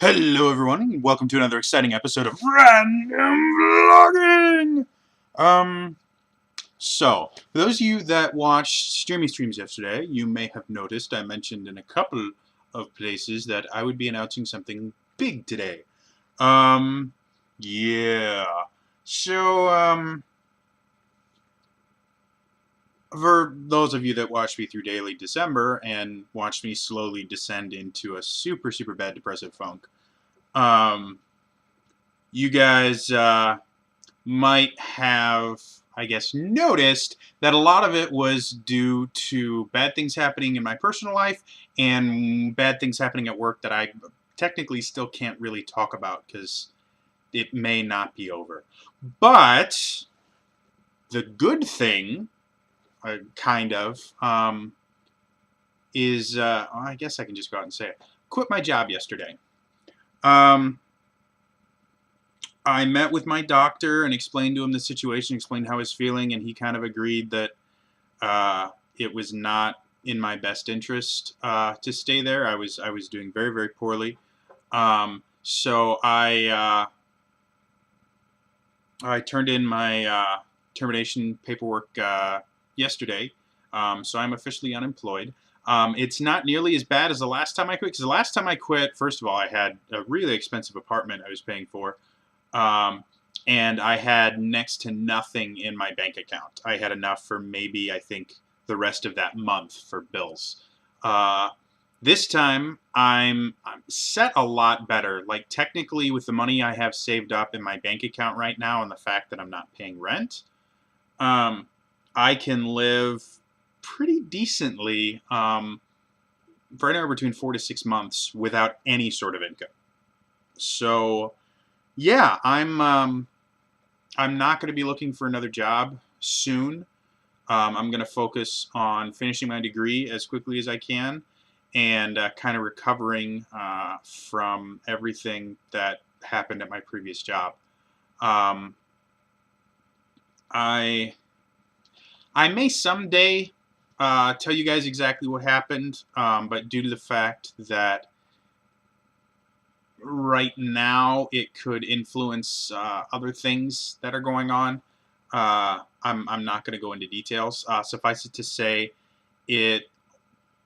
Hello everyone, and welcome to another exciting episode of Random Vlogging! For those of you that watched Streamy Streams yesterday, you may have noticed I mentioned in a couple of places that I would be announcing something big today. Yeah. So, for those of you that watched me through Daily December and watched me slowly descend into a super, super bad depressive funk, you guys might have, I guess, noticed that a lot of it was due to bad things happening in my personal life and bad things happening at work that I technically still can't really talk about because it may not be over. But the good thing, kind of, is, I guess I can just go out and say it. Quit my job yesterday. I met with my doctor and explained to him the situation, explained how I was feeling, and he kind of agreed that it was not in my best interest to stay there. I was doing very, very poorly. So I turned in my termination paperwork yesterday. So I'm officially unemployed. It's not nearly as bad as the last time I quit, because the last time I quit, first of all, I had a really expensive apartment I was paying for. And I had next to nothing in my bank account. I had enough for maybe, I think, the rest of that month for bills. This time, I'm set a lot better. Like, technically, with the money I have saved up in my bank account right now and the fact that I'm not paying rent, I can live pretty decently for anywhere between 4 to 6 months without any sort of income. So, yeah, I'm not going to be looking for another job soon. I'm going to focus on finishing my degree as quickly as I can and kind of recovering from everything that happened at my previous job. Um, I may someday tell you guys exactly what happened, but due to the fact that right now it could influence other things that are going on, I'm not going to go into details. Suffice it to say, it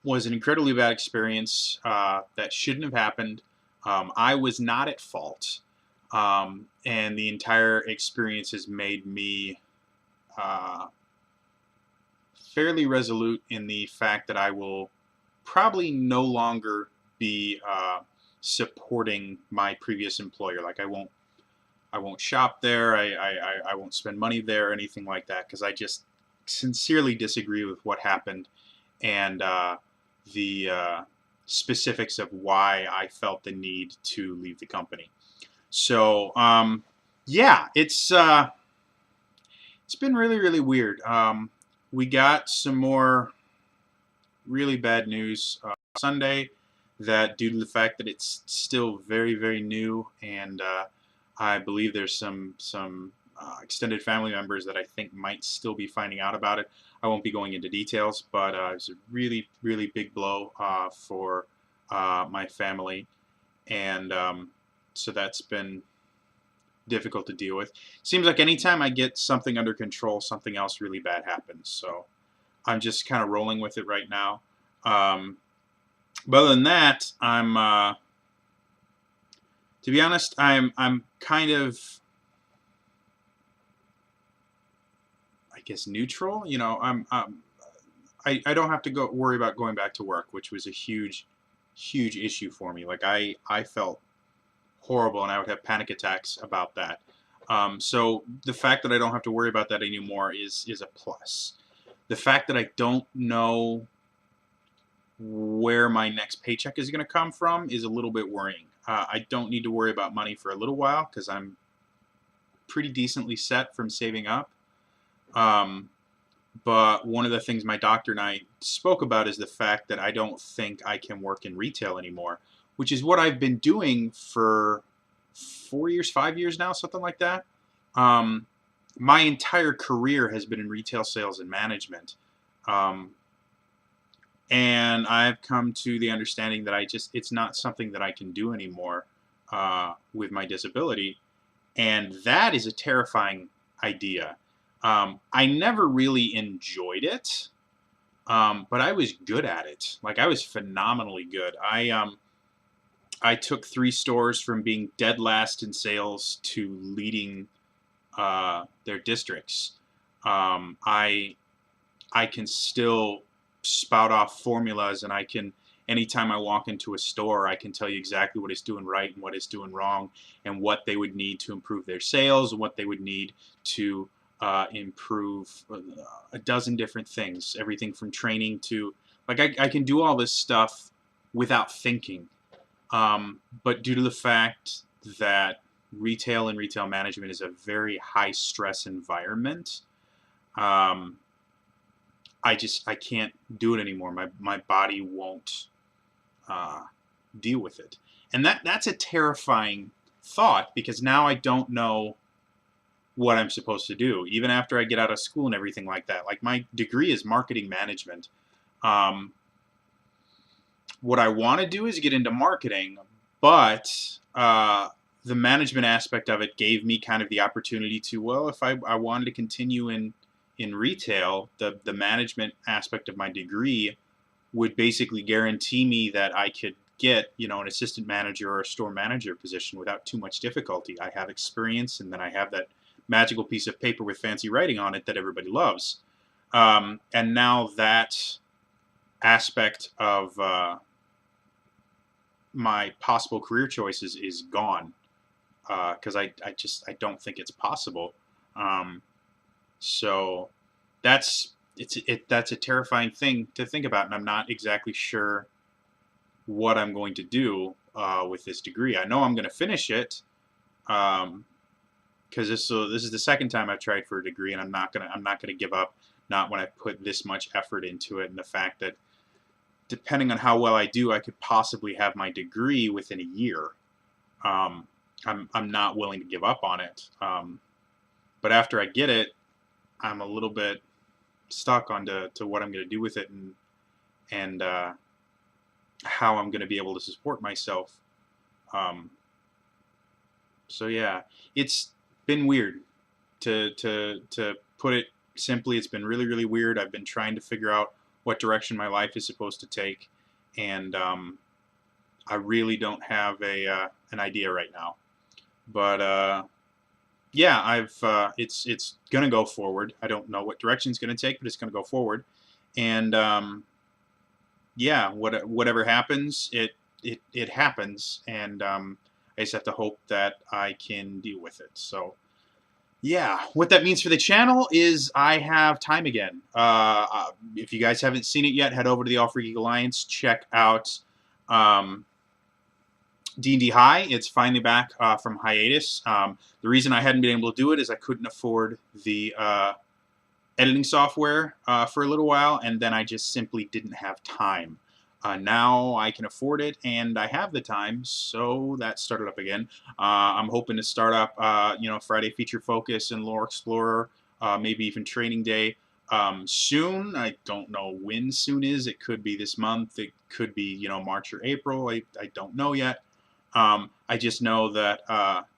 was an incredibly bad experience that shouldn't have happened. I was not at fault, and the entire experience has made me fairly resolute in the fact that I will probably no longer be supporting my previous employer. Like, I won't shop there. I won't spend money there or anything like that because I just sincerely disagree with what happened and the specifics of why I felt the need to leave the company. So yeah, it's been really, really weird. We got some more really bad news Sunday that, due to the fact that it's still very, very new, and I believe there's some extended family members that I think might still be finding out about it. I won't be going into details, but it's a really, really big blow for my family, and so that's been difficult to deal with. Seems like anytime I get something under control, something else really bad happens. So I'm just kind of rolling with it right now. But other than that, to be honest, I'm kind of, I guess, neutral. You know, I don't have to worry about going back to work, which was a huge issue for me. Like, I felt horrible, and I would have panic attacks about that. So the fact that I don't have to worry about that anymore is a plus. The fact that I don't know where my next paycheck is going to come from is a little bit worrying. I don't need to worry about money for a little while because I'm pretty decently set from saving up. But one of the things my doctor and I spoke about is the fact that I don't think I can work in retail anymore, which is what I've been doing for 4 years, 5 years now, something like that. My entire career has been in retail sales and management. And I've come to the understanding that it's not something that I can do anymore. with my disability, and that is a terrifying idea. I never really enjoyed it, but I was good at it. Like, I was phenomenally good. I took 3 stores from being dead last in sales to leading their districts. I can still spout off formulas, and I can, anytime I walk into a store, I can tell you exactly what it's doing right and what it's doing wrong, and what they would need to improve their sales, and what they would need to improve a dozen different things. Everything from training to, like, I can do all this stuff without thinking. But due to the fact that retail and retail management is a very high stress environment, I can't do it anymore. My body won't deal with it, and that's a terrifying thought, because now I don't know what I'm supposed to do, even after I get out of school and everything like that. Like, my degree is marketing management. What I want to do is get into marketing, but the management aspect of it gave me kind of the opportunity to, well, if I wanted to continue in retail, the management aspect of my degree would basically guarantee me that I could get, you know, an assistant manager or a store manager position without too much difficulty. I have experience, and then I have that magical piece of paper with fancy writing on it that everybody loves. And now that aspect of my possible career choices is gone, because I don't think it's possible. So that's a terrifying thing to think about, and I'm not exactly sure what I'm going to do with this degree. I know I'm going to finish it, because this is the second time I've tried for a degree, and I'm not gonna give up. Not when I put this much effort into it, and the fact that depending on how well I do, I could possibly have my degree within a year. I'm not willing to give up on it. But after I get it, I'm a little bit stuck on to what I'm going to do with it, and how I'm going to be able to support myself. So yeah, it's been weird. To put it simply, it's been really, really weird. I've been trying to figure out what direction my life is supposed to take, and I really don't have an idea right now. But yeah, it's gonna go forward. I don't know what direction it's gonna take, but it's gonna go forward. And yeah, whatever happens, it happens, and I just have to hope that I can deal with it. So yeah, what that means for the channel is I have time again. If you guys haven't seen it yet, head over to the All Free Geek Alliance. Check out D&D High. It's finally back from hiatus. The reason I hadn't been able to do it is I couldn't afford the editing software for a little while, and then I just simply didn't have time. Now I can afford it, and I have the time, so that started up again. I'm hoping to start up, Friday Feature Focus and Lore Explorer, maybe even Training Day soon. I don't know when soon is. It could be this month. It could be, March or April. I don't know yet. I just know that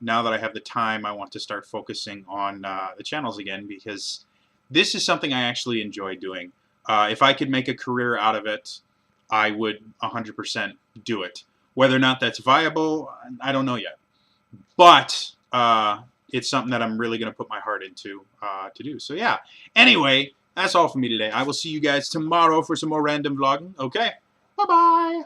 now that I have the time, I want to start focusing on the channels again, because this is something I actually enjoy doing. If I could make a career out of it, I would 100% do it. Whether or not that's viable, I don't know yet. But it's something that I'm really going to put my heart into to do. So yeah. Anyway, that's all for me today. I will see you guys tomorrow for some more random vlogging. Okay? Bye-bye.